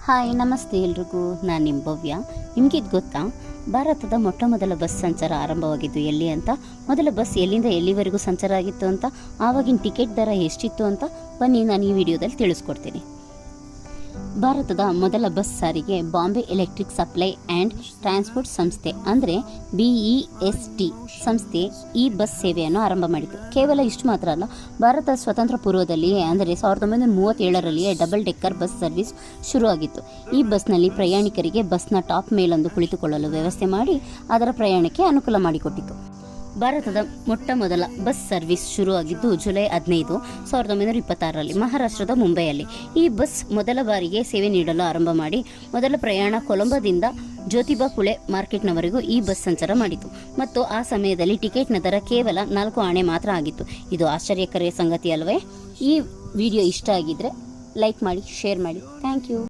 Hi ನಮಸ್ತೆ ಎಲ್ರಿಗೂ, ನಾನು ನಿಮ್ಮ ಭವ್ಯ. ನಿಮಗಿದು ಗೊತ್ತಾ, ಭಾರತದ ಮೊಟ್ಟ ಮೊದಲ ಬಸ್ ಸಂಚಾರ ಆರಂಭವಾಗಿದ್ದು ಎಲ್ಲಿ ಅಂತ, ಮೊದಲ ಬಸ್ ಎಲ್ಲಿಂದ ಎಲ್ಲಿವರೆಗೂ ಸಂಚಾರ ಆಗಿತ್ತು ಅಂತ, ಆವಾಗಿನ ಟಿಕೆಟ್ ದರ ಎಷ್ಟಿತ್ತು ಅಂತ ಬನ್ನಿ ನಾನು ಈ ವಿಡಿಯೋದಲ್ಲಿ ತಿಳಿಸ್ಕೊಡ್ತೀನಿ. ಭಾರತದ ಮೊದಲ ಬಸ್ ಸಾರಿಗೆ Bombay electric supply and transport ಸಂಸ್ಥೆ ಅಂದರೆ BEST ಸಂಸ್ಥೆ ಈ ಬಸ್ ಸೇವೆಯನ್ನು ಆರಂಭ ಮಾಡಿತು. ಕೇವಲ ಇಷ್ಟು ಮಾತ್ರ ಅಲ್ಲ, ಭಾರತ ಸ್ವತಂತ್ರ ಪೂರ್ವದಲ್ಲಿಯೇ ಅಂದರೆ 1937ರಲ್ಲಿಯೇ ಡಬಲ್ ಡೆಕ್ಕರ್ ಬಸ್ ಸರ್ವಿಸ್ ಶುರುವಾಗಿತ್ತು. ಈ ಬಸ್ನಲ್ಲಿ ಪ್ರಯಾಣಿಕರಿಗೆ ಬಸ್ನ ಟಾಪ್ ಮೇಲೊಂದು ಕುಳಿತುಕೊಳ್ಳಲು ವ್ಯವಸ್ಥೆ ಮಾಡಿ ಅದರ ಪ್ರಯಾಣಕ್ಕೆ ಅನುಕೂಲ ಮಾಡಿಕೊಟ್ಟಿತು. ಭಾರತದ ಮೊಟ್ಟ ಮೊದಲ ಬಸ್ ಸರ್ವಿಸ್ ಶುರುವಾಗಿದ್ದು ಜುಲೈ 15, 1926ರಲ್ಲಿ ಮಹಾರಾಷ್ಟ್ರದ ಮುಂಬೈಯಲ್ಲಿ. ಈ ಬಸ್ ಮೊದಲ ಬಾರಿಗೆ ಸೇವೆ ನೀಡಲು ಆರಂಭ ಮಾಡಿ ಮೊದಲ ಪ್ರಯಾಣ ಕೊಲಂಬೋದಿಂದ ಜ್ಯೋತಿಬಾ ಫುಲೆ ಮಾರ್ಕೆಟ್ನವರೆಗೂ ಈ ಬಸ್ ಸಂಚಾರ ಮಾಡಿತು ಮತ್ತು ಆ ಸಮಯದಲ್ಲಿ ಟಿಕೆಟ್ನ ದರ ಕೇವಲ 4 ಆಣೆ ಮಾತ್ರ ಆಗಿತ್ತು. ಇದು ಆಶ್ಚರ್ಯಕರ ಸಂಗತಿ ಅಲ್ವೇ? ಈ ವಿಡಿಯೋ ಇಷ್ಟ ಆಗಿದ್ರೆ ಲೈಕ್ ಮಾಡಿ, ಶೇರ್ ಮಾಡಿ. Thank you.